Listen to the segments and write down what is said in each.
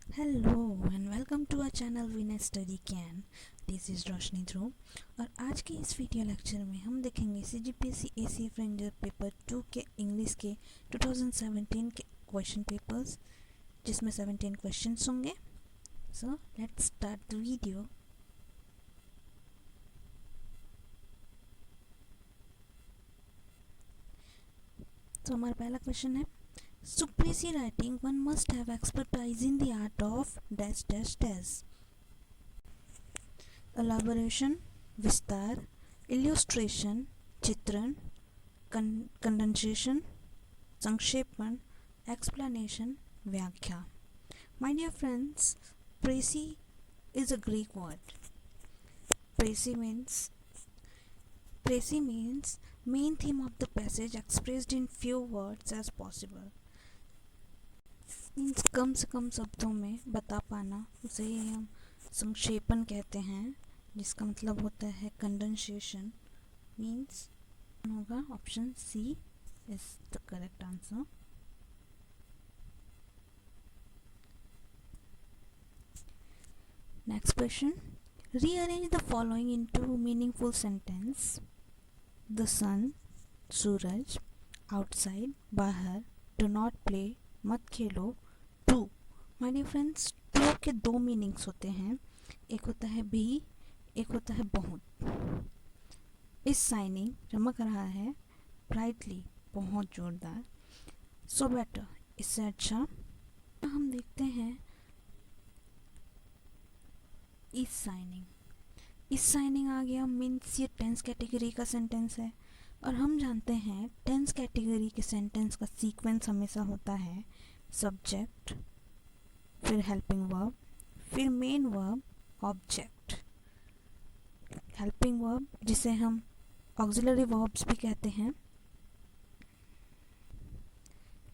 Hello and welcome to our channel Vinay study can. This is Roshni Dhruv और आज के इस वीडियो लेक्चर में हम देखेंगे सीजीपीएससी एसीएफ रेंजर पेपर 2 के इंग्लिश के 2017 के क्वेश्चन पेपर्स, जिसमें 17 क्वेश्चंस होंगे। So let's start the video. तो हमारा पहला क्वेश्चन है, so precis writing one must have expertise in the art of dash dash dash. Elaboration विस्तार, इल्यूस्ट्रेशन चित्रण, कंडेंसेशन संक्षेपण, एक्सप्लेनेशन व्याख्या। My dear friends, précis is a Greek word. Précis means main theme of the passage expressed in few words as possible. Means कम से कम शब्दों में बता पाना, उसे ही हम संक्षेपण कहते हैं, जिसका मतलब होता है कंडेंसेशन। मीन्स होगा option C is the correct answer. Next question. Rearrange the following into meaningful sentence. The sun, Suraj, outside, बाहर, do not play, मत खेलो, to। My dear friends, to के दो मीनिंग्स होते हैं, एक होता है भी, एक होता है बहुत। इस शाइनिंग चमक रहा है, ब्राइटली बहुत जोरदार, सो बेटर इससे अच्छा। हम देखते हैं इस शाइनिंग आ गया, मीन्स ये टेंस कैटेगरी का सेंटेंस है और हम जानते हैं टेंस कैटेगरी के सेंटेंस का सीक्वेंस हमेशा होता है सब्जेक्ट, फिर हेल्पिंग वर्ब, फिर main verb, object. Helping verb जिसे हम ऑक्सिलरी वर्ब्स भी कहते हैं।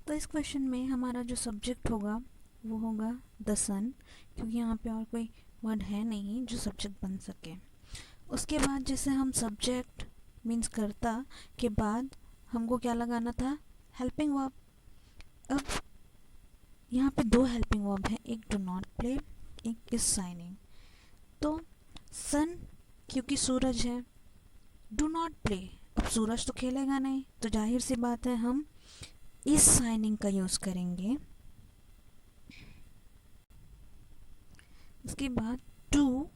तो इस क्वेश्चन में हमारा जो सब्जेक्ट होगा वो होगा द सन, क्योंकि यहाँ पे और कोई वर्ड है नहीं जो सब्जेक्ट बन सके। उसके बाद जैसे हम सब्जेक्ट मीन्स कर्ता के बाद हमको क्या लगाना था, हेल्पिंग वर्ब। अब यहाँ पे दो हेल्पिंग वर्ब हैं, एक डू नॉट प्ले, एक इज शाइनिंग। तो सन क्योंकि सूरज है, डू नॉट प्ले, अब सूरज तो खेलेगा नहीं, तो जाहिर सी बात है हम इस शाइनिंग का यूज़ करेंगे। उसके बाद टू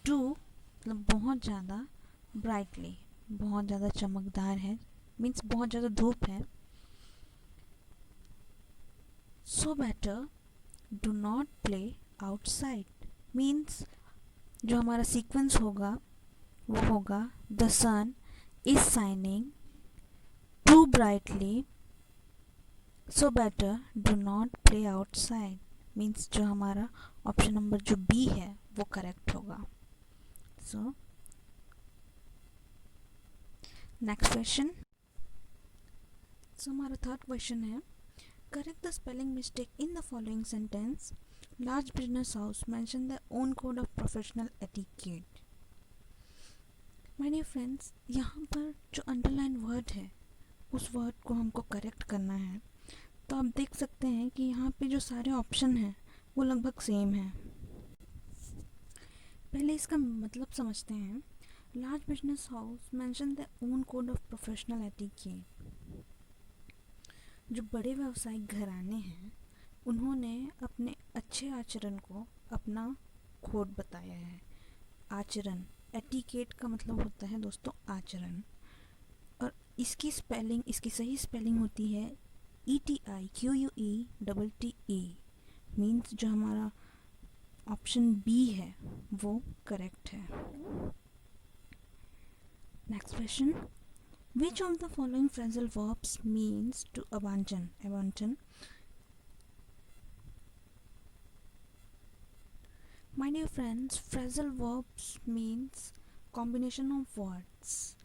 मतलब बहुत ज़्यादा, ब्राइटली बहुत ज़्यादा चमकदार है, मीन्स बहुत ज़्यादा धूप है। So better do not play outside, means जो हमारा सीक्वेंस होगा वो होगा the sun is shining too brightly, so better do not play outside. Means जो हमारा ऑप्शन नंबर जो बी है वो करेक्ट होगा। So next question. सो हमारा थर्ड क्वेश्चन है, correct the spelling mistake in the following sentence. Large business house mention the own code of professional etiquette. My dear friends, यहाँ पर जो underline word है उस वर्ड को हमको करेक्ट करना है। तो आप देख सकते हैं कि यहाँ पे जो सारे ऑप्शन हैं वो लगभग सेम है। पहले इसका मतलब समझते हैं। Large business house mention the own code of professional etiquette. जो बड़े व्यावसायिक घराने हैं उन्होंने अपने अच्छे आचरण को अपना कोड बताया है। आचरण, एटिकेट का मतलब होता है दोस्तों आचरण, और इसकी स्पेलिंग, इसकी सही स्पेलिंग होती है ETIQUETTE। मीन्स जो हमारा ऑप्शन बी है वो करेक्ट है। Next question, which of the following phrasal verbs means to abandon? My dear friends, phrasal verbs means combination of words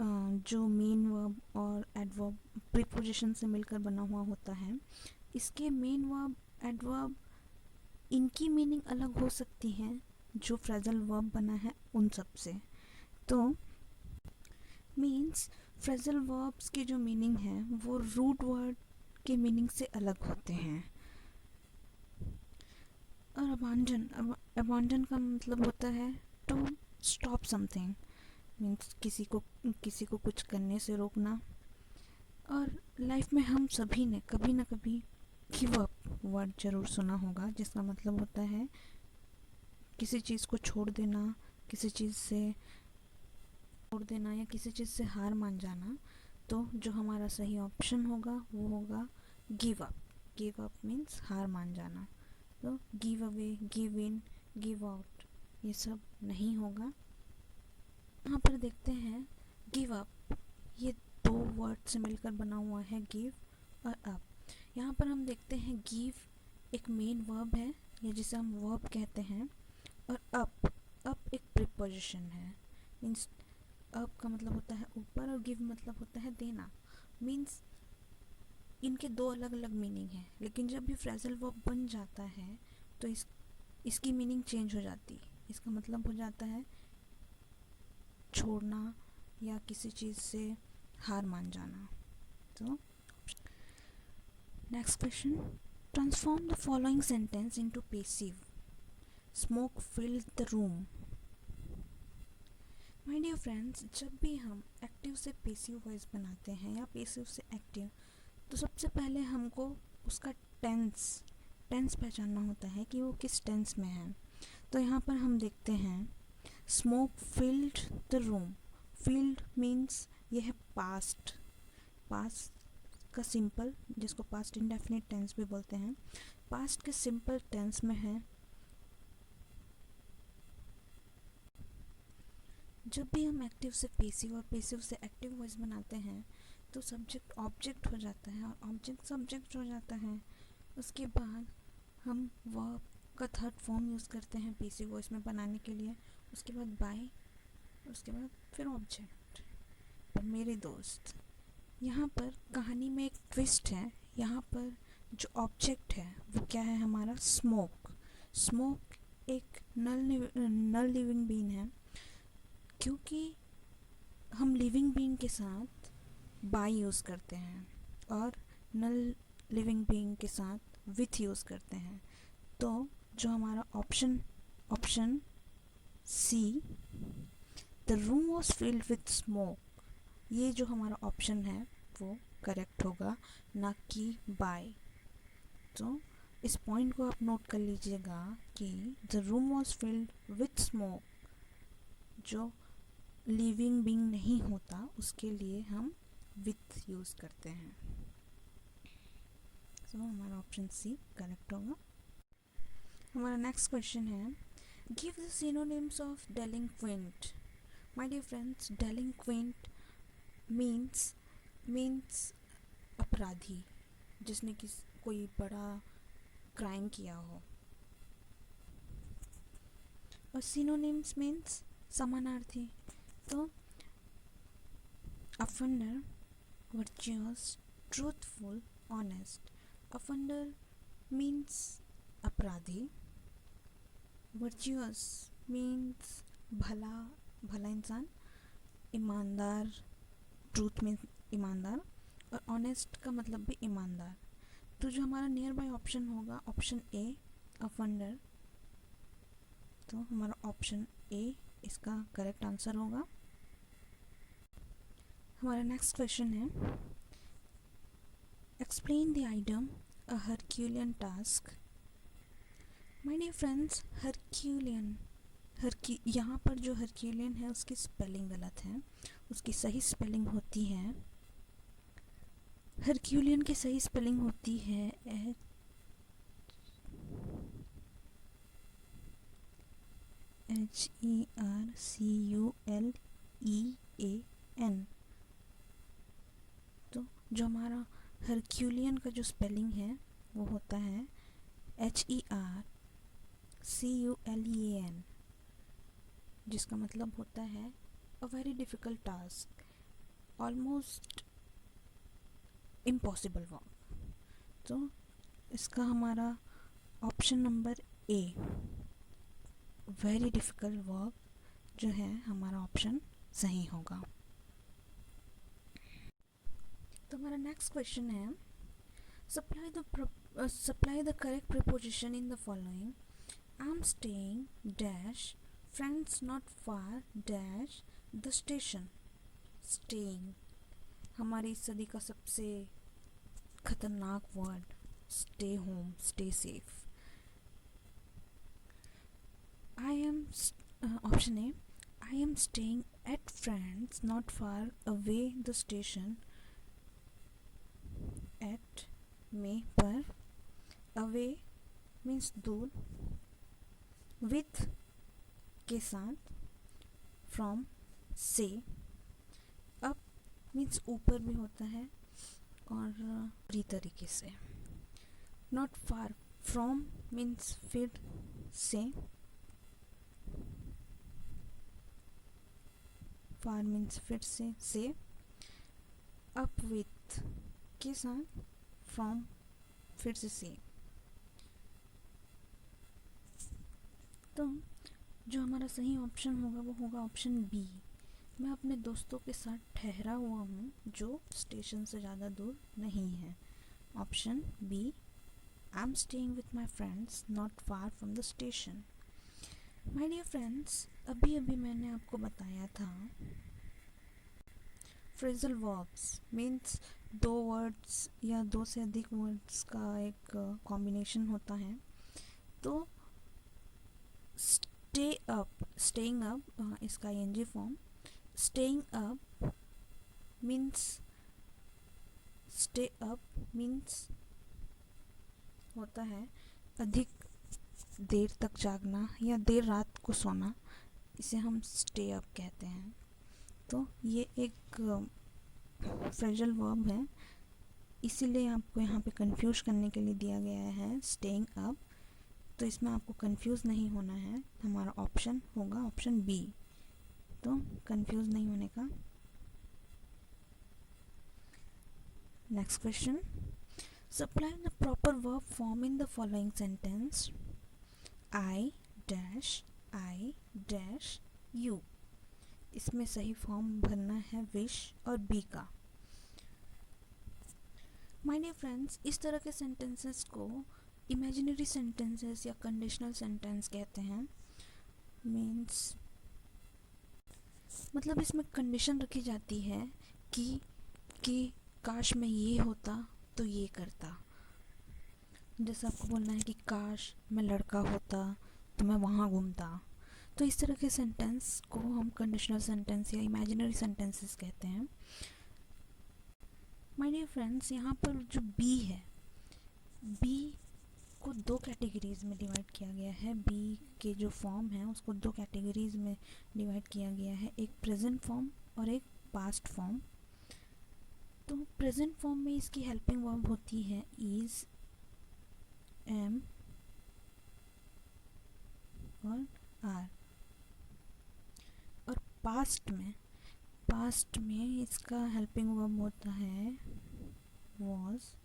जो मेन वर्ब और एडवर्ब प्रीपोजिशन से मिलकर बना हुआ होता है। इसके मेन वर्ब, एडवर्ब, इनकी मीनिंग अलग हो सकती है जो फ्रेजल वर्ब बना है उन सब से। तो मीन्स फ्रेजल वर्ब्स की जो मीनिंग है वो रूट वर्ड के मीनिंग से अलग होते हैं। और अबांडन का मतलब होता है टू स्टॉप समथिंग, मीन्स किसी को कुछ करने से रोकना। और लाइफ में हम सभी ने कभी ना कभी गिव अप वर्ड ज़रूर सुना होगा, जिसका मतलब होता है किसी चीज़ को छोड़ देना, किसी चीज़ से छोड़ देना या किसी चीज़ से हार मान जाना। तो जो हमारा सही ऑप्शन होगा वो होगा give up. Give up means हार मान जाना। तो give away, give in, give out ये सब नहीं होगा। यहाँ पर देखते हैं गिव अप, ये दो वर्ड से मिलकर बना हुआ है गिव और अप। यहाँ पर हम देखते हैं गिव एक मेन वर्ब है या जिसे हम वर्ब कहते हैं, और अप एक प्रीपोजिशन है। मीन्स अप का मतलब होता है ऊपर और गिव मतलब होता है देना। मीन्स इनके दो अलग अलग मीनिंग है, लेकिन जब भी फ्रेजल वर्ब बन जाता है तो इसकी मीनिंग चेंज हो जाती है। इसका मतलब हो जाता है छोड़ना या किसी चीज़ से हार मान जाना। तो next question, transform the following sentence into passive. Smoke filled the room. My dear friends, जब भी हम एक्टिव से पैसिव वॉइस बनाते हैं या पैसिव से एक्टिव, तो सबसे पहले हमको उसका टेंस पहचानना होता है कि वो किस टेंस में है। तो यहाँ पर हम देखते हैं smoke filled the room. Field means ये है पास्ट का सिंपल, जिसको पास्ट इंडेफिनिट टेंस भी बोलते हैं। पास्ट के सिंपल टेंस में है। जब भी हम एक्टिव से पैसिव और पैसिव से एक्टिव वॉइस बनाते हैं तो सब्जेक्ट ऑब्जेक्ट हो जाता है और ऑब्जेक्ट सब्जेक्ट हो जाता है। उसके बाद हम वर्ब का थर्ड फॉर्म यूज़ करते हैं पैसिव वॉइस में बनाने के लिए। उसके बाद बाय, उसके बाद फिर ऑब्जेक्ट। पर मेरे दोस्त, यहाँ पर कहानी में एक ट्विस्ट है। यहाँ पर जो ऑब्जेक्ट है वो क्या है, हमारा स्मोक। स्मोक एक नल लिविंग बीन है, क्योंकि हम लिविंग बीइंग के साथ बाय यूज़ करते हैं और नल लिविंग बीइंग के साथ विथ यूज़ करते हैं। तो जो हमारा option C, the room was filled with smoke, ये जो हमारा ऑप्शन है वो करेक्ट होगा, ना कि बाय। तो इस पॉइंट को आप नोट कर लीजिएगा कि the room was filled with smoke, जो लिविंग बीइंग नहीं होता उसके लिए हम विथ यूज़ करते हैं। सो हमारा ऑप्शन सी करेक्ट होगा। हमारा नेक्स्ट क्वेश्चन है, give the synonyms of delinquent. My dear friends, delinquent means अपराधी, जिसने कोई बड़ा क्राइम किया हो। और सिनोनिम्स मीन्स समानार्थी। तो offender, virtuous, truthful, honest. Offender means अपराधी, virtuous means भला इंसान, ईमानदार, ट्रूथ में ईमानदार, और ऑनेस्ट का मतलब भी ईमानदार। तो जो हमारा नियर बाय ऑप्शन होगा ऑप्शन ए, offender। तो हमारा ऑप्शन ए इसका करेक्ट आंसर होगा। हमारा नेक्स्ट क्वेश्चन है, explain the item a herculean task. My dear friends, यहाँ पर जो हरक्यूलियन है उसकी स्पेलिंग गलत है। उसकी सही स्पेलिंग होती है, हरक्यूलियन की सही स्पेलिंग होती है HERCULEAN। तो जो हमारा हरक्यूलियन का जो स्पेलिंग है वो होता है HERCULEAN, जिसका मतलब होता है a very difficult task, almost impossible work. तो इसका हमारा option number A, very difficult work, जो है हमारा ऑप्शन सही होगा। तो हमारा नेक्स्ट क्वेश्चन है, supply the correct preposition in the following. I'm staying dash friends not far dash the station. Staying हमारी इस सदी का सबसे खतरनाक word. Stay home, stay safe. Option A, I am staying at friends not far away the station. At में पर, away means दूर, with के साथ, from से, up means ऊपर भी होता है और पूरी तरीके से. Not far, from means फिर से, far means फिर से, up with के साथ, from फिर से. तो जो हमारा सही ऑप्शन होगा वो होगा ऑप्शन बी. मैं अपने दोस्तों के साथ ठहरा हुआ हूँ जो स्टेशन से ज़्यादा दूर नहीं है. Option B, I am staying with my friends not far from the station. My dear friends, अभी अभी मैंने आपको बताया था फ्रेजल वर्ब्स मीन्स दो वर्ड्स या दो से अधिक वर्ड्स का एक कॉम्बिनेशन होता है. तो स्टेइंग अप इसका ing form. Staying up means stay up means होता है अधिक देर तक जागना या देर रात को सोना. इसे हम स्टे अप कहते हैं. तो ये एक फ्रेजल वर्ब है, इसीलिए आपको यहाँ पे कंफ्यूज करने के लिए दिया गया है स्टेइंग अप. तो इसमें आपको कंफ्यूज नहीं होना है. हमारा ऑप्शन होगा ऑप्शन बी. तो कंफ्यूज नहीं होने का. Next question. Supply the proper verb form in the following sentence. I dash you. इसमें सही फॉर्म भरना है विश और बी का. माय डियर फ्रेंड्स, इस तरह के सेंटेंसेस को इमेजिनरी सेंटेंसेस या कंडीशनल सेंटेंस कहते हैं. मीन्स मतलब इसमें कंडीशन रखी जाती है कि काश मैं ये होता तो ये करता. जैसे आपको बोलना है कि काश मैं लड़का होता तो मैं वहाँ घूमता. तो इस तरह के सेंटेंस को हम कंडीशनल सेंटेंस या इमेजिनरी सेंटेंसेस कहते हैं. माय डियर फ्रेंड्स, यहाँ पर जो बी है, बी को दो कैटेगरीज में डिवाइड किया गया है. बी के जो फॉर्म है उसको दो कैटेगरीज में डिवाइड किया गया है, एक प्रेजेंट फॉर्म और एक पास्ट फॉर्म. तो प्रेजेंट फॉर्म में इसकी हेल्पिंग वर्ब होती है इज, एम और आर. और पास्ट में इसका हेल्पिंग वर्ब होता है was.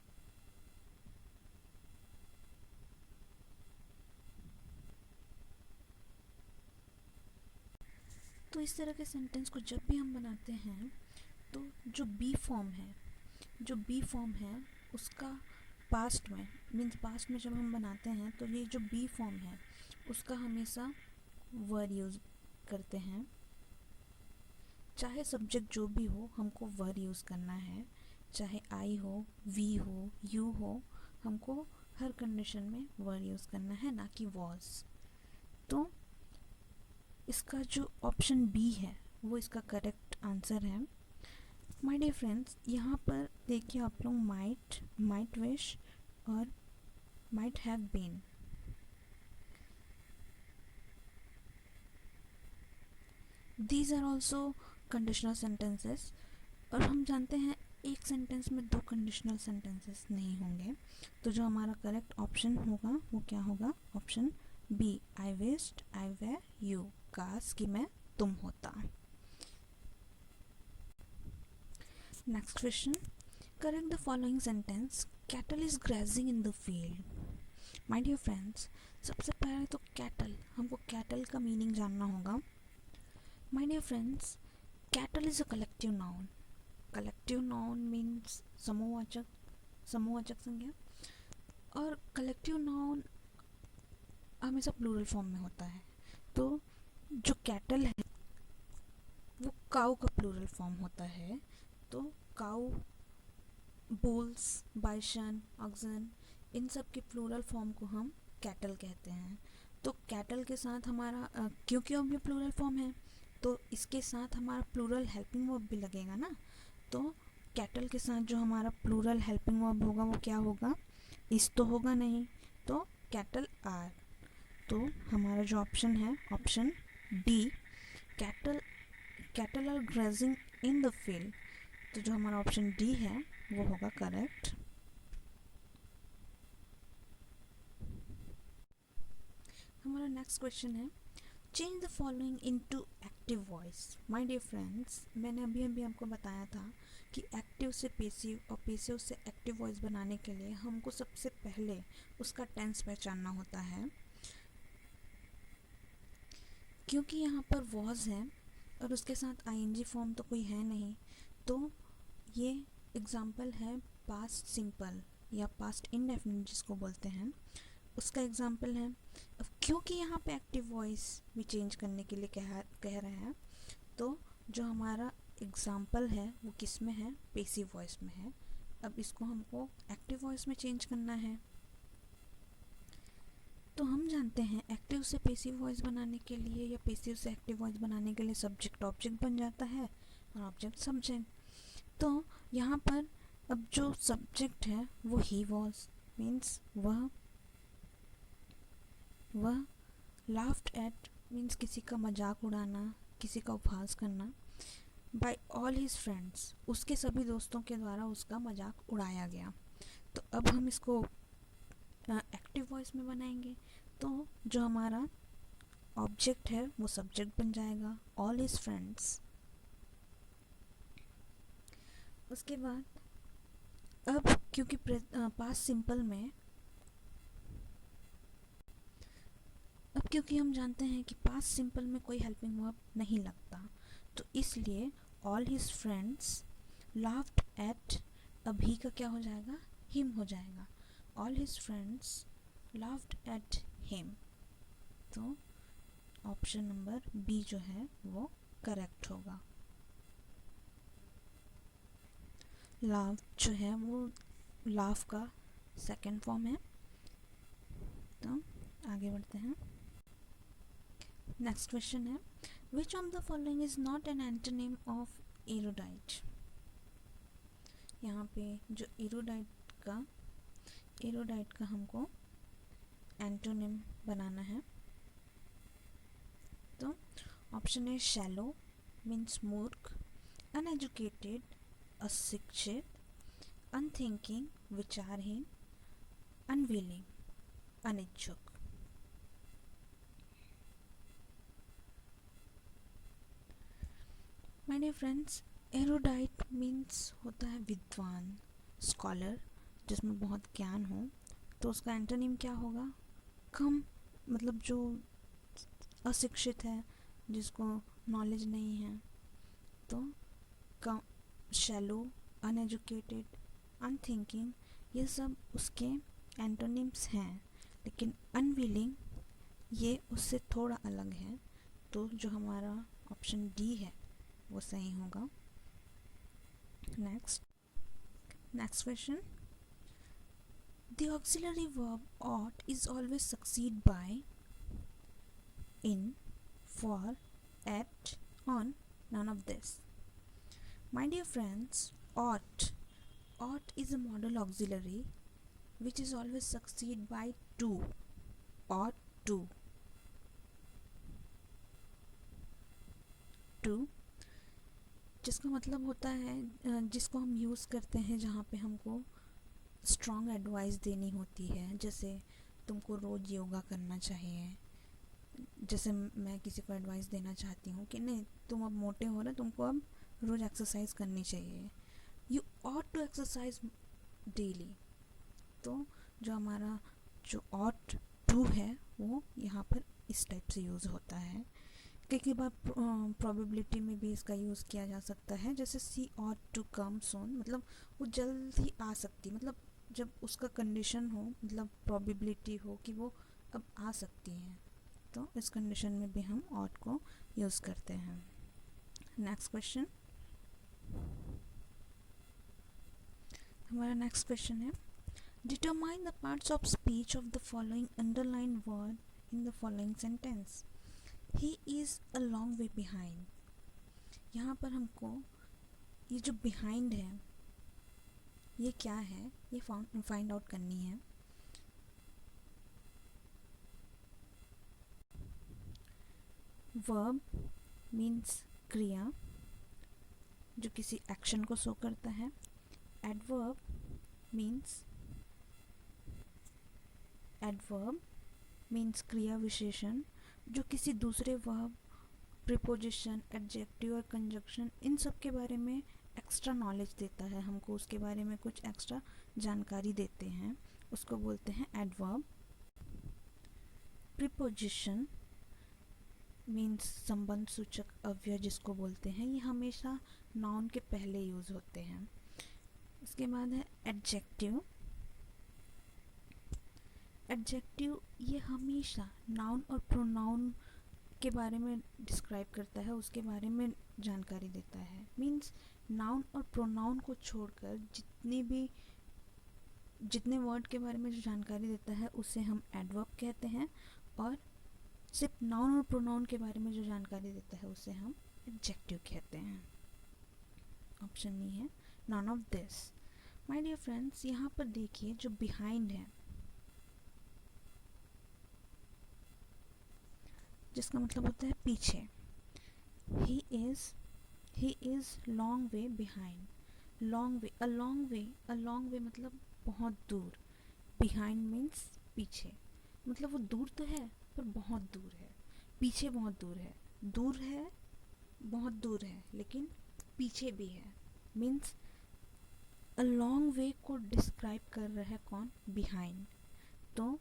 तो इस तरह के सेंटेंस को जब भी हम बनाते हैं तो जो बी फॉर्म है उसका पास्ट में मीन्स पास्ट में जब हम बनाते हैं तो ये जो बी फॉर्म है उसका हमेशा वर्ड यूज़ करते हैं. चाहे सब्जेक्ट जो भी हो हमको वर्ड यूज़ करना है. चाहे आई हो, वी हो, यू हो, हमको हर कंडीशन में वर्ड यूज़ करना है, ना कि वॉज. तो इसका जो ऑप्शन बी है वो इसका करेक्ट आंसर है. माय डियर फ्रेंड्स, यहाँ पर देखिए आप लोग माइट विश और might have been. These are also conditional sentences. और हम जानते हैं एक सेंटेंस में दो कंडीशनल सेंटेंसेस नहीं होंगे. तो जो हमारा करेक्ट ऑप्शन होगा वो क्या होगा? Option B, I wished I were you. काश कि मैं तुम होता. Next question. Correct the following sentence. Cattle is grazing in the field. My dear friends, सबसे पहले तो हमको कैटल का मीनिंग जानना होगा. My dear friends, cattle is a collective noun. Collective noun means समूहवाचक संज्ञा. और कलेक्टिव नाउन हमेशा प्लूरल फॉर्म में होता है। तो जो कैटल है वो काऊ का प्लूरल फॉर्म होता है। तो काऊ, बुल्स, बाइशन, ऑक्सन, इन सब के प्लूरल फॉर्म को हम कैटल कहते हैं। तो कैटल के साथ हमारा क्योंकि अब ये प्लूरल फॉर्म है तो इसके साथ हमारा प्लूरल हेल्पिंग वर्ब भी लगेगा ना। तो कैटल के साथ जो हमारा प्लूरल हेल्पिंग वर्ब होगा वो क्या होगा, इस तो होगा नहीं, तो कैटल आर। तो हमारा जो ऑप्शन है option D, cattle cattle are grazing in the field. तो जो हमारा ऑप्शन डी है वो होगा करेक्ट। हमारा नेक्स्ट क्वेश्चन है, change the following into active voice. My dear friends, मैंने अभी अभी आपको बताया था कि एक्टिव से पेसिव और पेसिव से एक्टिव वॉइस बनाने के लिए हमको सबसे पहले उसका टेंस पहचानना होता है। क्योंकि यहाँ पर वॉज है और उसके साथ आईएनजी फॉर्म तो कोई है नहीं, तो ये एग्जाम्पल है पास्ट सिंपल या पास्ट इंडेफिनिट जिसको बोलते हैं, उसका एग्जाम्पल है। अब क्योंकि यहाँ पे एक्टिव वॉइस भी चेंज करने के लिए कह रहे हैं, तो जो हमारा एग्जाम्पल है वो किस में है, पेसिव वॉइस में है। अब इसको हमको एक्टिव वॉइस में चेंज करना है। तो हम जानते हैं एक्टिव से पेसिव वॉइस बनाने के लिए या पेसिव से एक्टिव वॉइस बनाने के लिए सब्जेक्ट ऑब्जेक्ट बन जाता है और ऑब्जेक्ट सब्जेक्ट। तो यहाँ पर अब जो सब्जेक्ट है वो ही वॉज, मीन्स वह लाफ्ड एट, मीन्स किसी का मजाक उड़ाना, किसी का उपहास करना, बाय ऑल हिज फ्रेंड्स, उसके सभी दोस्तों के द्वारा उसका मजाक उड़ाया गया। तो अब हम इसको एक्टिव वॉइस में बनाएंगे। तो जो हमारा ऑब्जेक्ट है वो सब्जेक्ट बन जाएगा, ऑल हिज फ्रेंड्स। उसके बाद अब क्योंकि पास्ट सिंपल में, अब क्योंकि हम जानते हैं कि पास्ट सिंपल में कोई हेल्पिंग वर्ब नहीं लगता, तो इसलिए all his friends laughed eight, अभी का क्या हो जाएगा, हिम हो जाएगा। All his friends laughed at him. तो ऑप्शन नंबर बी जो है वो करेक्ट होगा। लाफ जो है वो लाफ का सेकंड फॉर्म है। तो आगे बढ़ते हैं। नेक्स्ट क्वेश्चन है, विच of the following is not an antonym of एरोडाइट। यहाँ पे जो एरोडाइट का हमको एंटोनिम बनाना है। तो ऑप्शन है शैलो, मीन्स मूर्ख, अनएजुकेटेड, अशिक्षित, अनथिंकिंग, विचारहीन, अनविलिंग, अनिच्छुक। My dear friends, erudite means होता है विद्वान, स्कॉलर, जिसमें बहुत ज्ञान हो। तो उसका एंटोनिम क्या होगा, कम, मतलब जो अशिक्षित है, जिसको नॉलेज नहीं है। तो कम, शैलो, अनएजुकेटेड, अनथिंकिंग, ये सब उसके एंटोनिम्स हैं। लेकिन अनविलिंग ये उससे थोड़ा अलग है। तो जो हमारा ऑप्शन डी है वो सही होगा। Next question, the auxiliary verb ought is always succeed by, in, for, at, on, none of this. My dear friends, ought is a modal auxiliary which is always succeed by to, ought to, जिसका मतलब होता है जिसको हम use करते हैं जहाँ पे हमको स्ट्रॉन्ग एडवाइस देनी होती है। जैसे तुमको रोज़ योगा करना चाहिए, जैसे मैं किसी को एडवाइस देना चाहती हूँ कि नहीं तुम अब मोटे हो रहे, तुमको अब रोज़ एक्सरसाइज करनी चाहिए, you ought to exercise daily. तो जो हमारा जो ऑट टू है वो यहाँ पर इस टाइप से यूज़ होता है। कई बार प्रोबेबिलिटी में भी इसका यूज़ किया जा सकता है, जैसे सी ऑट टू कम सून, मतलब वो जल्द ही आ सकती, मतलब जब उसका कंडीशन हो, मतलब प्रोबेबिलिटी हो कि वो अब आ सकती हैं, तो इस कंडीशन में भी हम ought को यूज़ करते हैं। नेक्स्ट क्वेश्चन, हमारा नेक्स्ट क्वेश्चन है determine the parts of speech of the following underline word in the following sentence. He is a long way behind. यहाँ पर हमको ये जो बिहाइंड है ये क्या है ये फाइंड आउट करनी है। वर्ब मीन्स क्रिया जो किसी एक्शन को शो करता है। एडवर्ब मीन्स क्रिया विशेषण जो किसी दूसरे वर्ब, प्रीपोजिशन, एडजेक्टिव और कंजक्शन इन सब के बारे में एक्स्ट्रा नॉलेज देता है, हमको उसके बारे में कुछ एक्स्ट्रा जानकारी देते हैं, उसको बोलते हैं एडवर्ब। प्रीपोजिशन मीन्स संबंध सूचक अव्यय जिसको बोलते हैं, ये हमेशा नाउन के पहले यूज़ होते हैं। उसके बाद है एडजेक्टिव। एडजेक्टिव ये हमेशा नाउन और प्रोनाउन के बारे में डिस्क्राइब करता है, उसके बारे में जानकारी देता है। मीन्स नाउन और प्रोनाउन को छोड़कर जितने वर्ड के बारे में जो जानकारी देता है उसे हम एडवर्ब कहते हैं, और सिर्फ नाउन और प्रोनाउन के बारे में जो जानकारी देता है उसे हम एडजेक्टिव कहते हैं। ऑप्शन ई है none of this. My dear friends, यहाँ पर देखिए जो बिहाइंड है जिसका मतलब होता है पीछे। He is long way behind. Long way मतलब बहुत दूर। बिहाइंड मीन्स पीछे, मतलब वो दूर तो है पर बहुत दूर है, पीछे बहुत दूर है, दूर है बहुत दूर है लेकिन पीछे भी है। मीन्स अ लॉन्ग वे को डिस्क्राइब कर रहा है कौन? बिहाइंड। तो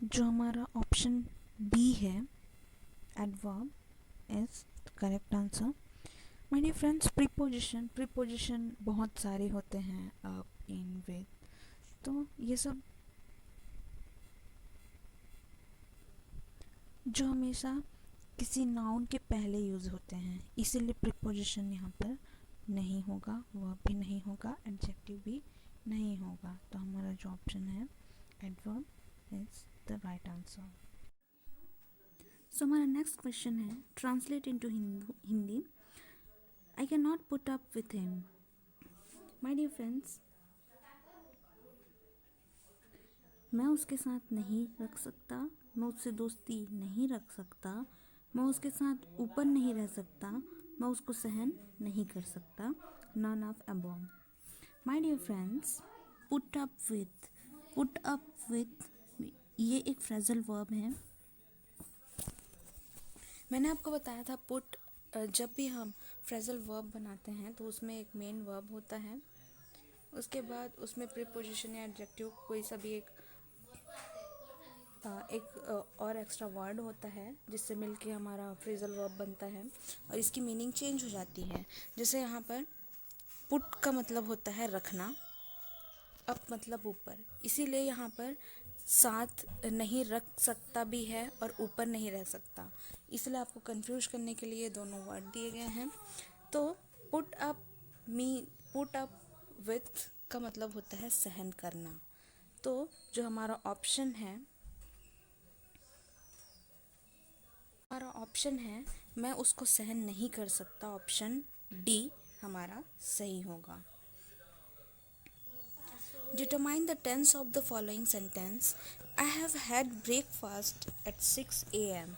जो हमारा ऑप्शन बी है adverb is the correct answer. My dear friends, preposition बहुत सारे होते हैं अप, इन, विद, तो ये सब जो हमेशा किसी नाउन के पहले यूज़ होते हैं, इसीलिए प्रीपोजिशन यहाँ पर नहीं होगा, वर्ब भी नहीं होगा, एडजेक्टिव भी नहीं होगा। तो हमारा जो ऑप्शन है adverb is the right answer. So हमारा नेक्स्ट क्वेश्चन है translate into Hindi. I can not put up with him. My dear friends, मैं उसके साथ नहीं रख सकता, मैं उससे दोस्ती नहीं रख सकता, मैं उसके साथ ऊपर नहीं रह सकता, मैं उसको सहन नहीं कर सकता। None of above. My dear friends, put up with ये एक फ्रेजल वर्ब है। मैंने आपको बताया था पुट, जब भी हम फ्रेजल वर्ब बनाते हैं तो उसमें एक मेन वर्ब होता है, उसके बाद उसमें प्रीपोजिशन या एडजेक्टिव कोई सा भी एक और एक्स्ट्रा वर्ड होता है जिससे मिलके हमारा फ्रेजल वर्ब बनता है और इसकी मीनिंग चेंज हो जाती है। जैसे यहाँ पर पुट का मतलब होता है रखना, अप मतलब ऊपर, इसीलिए यहाँ पर साथ नहीं रख सकता भी है और ऊपर नहीं रह सकता, इसलिए आपको कंफ्यूज करने के लिए दोनों वर्ड दिए गए हैं। तो पुट अप विथ का मतलब होता है सहन करना। तो जो हमारा ऑप्शन है मैं उसको सहन नहीं कर सकता, ऑप्शन डी हमारा सही होगा। Determine the tense of the following sentence. I have had breakfast at 6 a.m.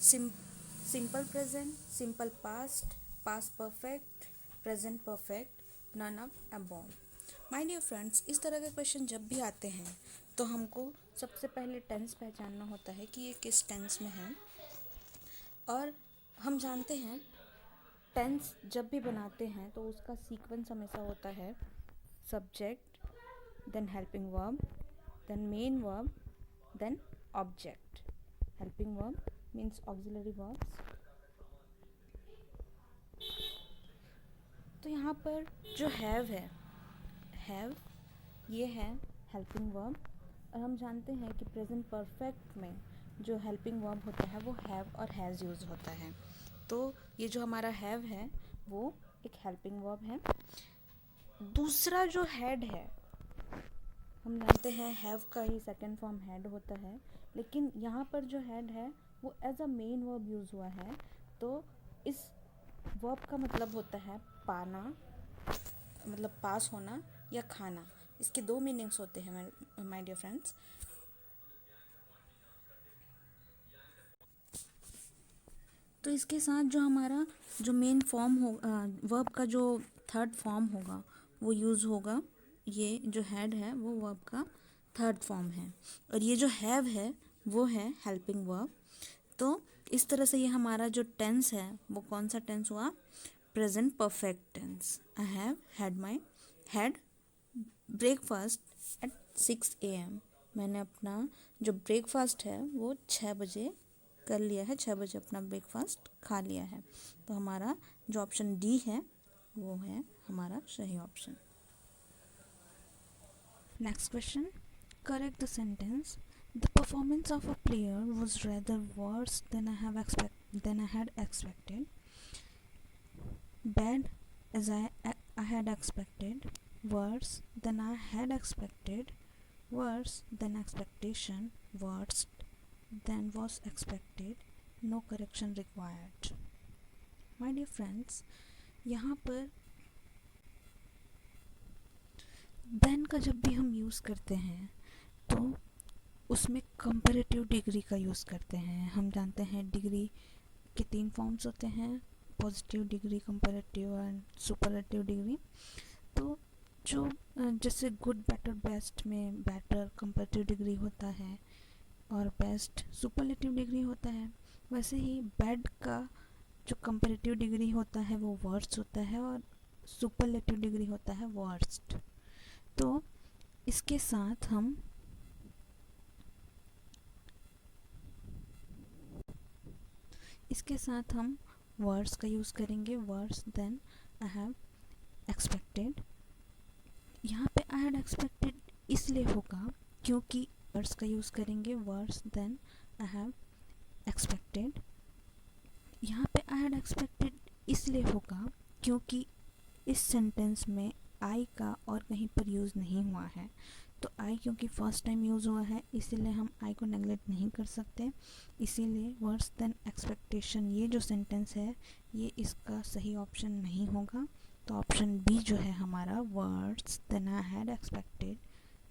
Simple present, simple past, past perfect, present perfect, none of above. My dear friends, इस तरह के क्वेश्चन जब भी आते हैं तो हमको सबसे पहले टेंस पहचानना होता है कि ये किस टेंस में है। और हम जानते हैं टेंस जब भी बनाते हैं तो उसका सीक्वेंस हमेशा होता है subject, then helping verb, then main verb, then object. Helping verb means auxiliary verbs. तो यहाँ पर जो हैव है, हैव ये है हेल्पिंग वर्ब, और हम जानते हैं कि प्रेजेंट परफेक्ट में जो हेल्पिंग वर्ब होता है वो हैव और हैज़ यूज़ होता है। तो ये जो हमारा हैव है वो एक हेल्पिंग वर्ब है। दूसरा जो हैड है, हम जानते हैं हैव का ही सेकंड फॉर्म हैड होता है, लेकिन यहाँ पर जो हैड है वो as a main verb use हुआ है। तो इस वर्ब का मतलब होता है पाना, मतलब पास होना या खाना। इसके दो मीनिंग्स होते हैं माय डियर फ्रेंड्स। तो इसके साथ जो हमारा जो मेन फॉर्म हो वर्ब का जो थर्ड फॉर्म होगा वो यूज़ होगा। ये जो हैड है वो वर्ब का थर्ड फॉर्म है, और ये जो हैव है वो है हेल्पिंग वर्ब। तो इस तरह से ये हमारा जो टेंस है वो कौन सा टेंस हुआ? Present perfect tense. I have had breakfast at 6 AM। मैंने अपना जो ब्रेकफास्ट है वो 6 बजे कर लिया है, 6 बजे अपना ब्रेकफास्ट खा लिया है। तो हमारा जो ऑप्शन डी है वो है हमारा सही option. Next question, correct the sentence. The performance of a player was rather worse than I had expected. Bad as I had expected, worse than I had expected, worse than expectation, worst than was expected, no correction required. My dear friends, यहाँ पर then का जब भी हम use करते हैं तो उसमें कंपैरेटिव डिग्री का यूज़ करते हैं। हम जानते हैं डिग्री के 3 फॉर्म्स होते हैं, positive degree, comparative and superlative degree. तो जो जैसे गुड, बेटर, बेस्ट में बेटर कंपैरेटिव डिग्री होता है और बेस्ट सुपरलेटिव डिग्री होता है, वैसे ही बैड का जो कंपैरेटिव डिग्री होता है वो वर्स्ट होता है और सुपरलेटिव डिग्री होता है वर्स्ट। तो इसके साथ हम वर्स का यूज़ करेंगे, worse than I have expected. यहाँ पे आई हैड एक्सपेक्टेड इसलिए होगा क्योंकि वर्स का यूज़ करेंगे, worse than I have expected. यहाँ पे आई हैड एक्सपेक्टेड इसलिए होगा क्योंकि इस सेंटेंस में आई का और कहीं पर यूज़ नहीं हुआ है। तो आई क्योंकि फर्स्ट टाइम यूज़ हुआ है इसीलिए हम आई को नेगलेक्ट नहीं कर सकते, इसीलिए वर्स देन एक्सपेक्टेशन ये जो सेंटेंस है ये इसका सही ऑप्शन नहीं होगा। तो ऑप्शन बी जो है हमारा, worse than I had expected,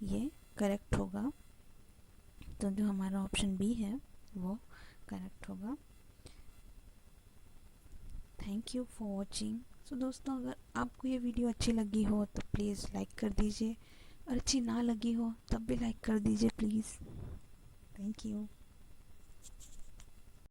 ये करेक्ट होगा। तो जो हमारा ऑप्शन बी है वो करेक्ट होगा। Thank you for watching. So दोस्तों, अगर आपको ये वीडियो अच्छी लगी हो तो प्लीज़ लाइक कर दीजिए, और अच्छी ना लगी हो तब भी लाइक कर दीजिए प्लीज़। Thank you.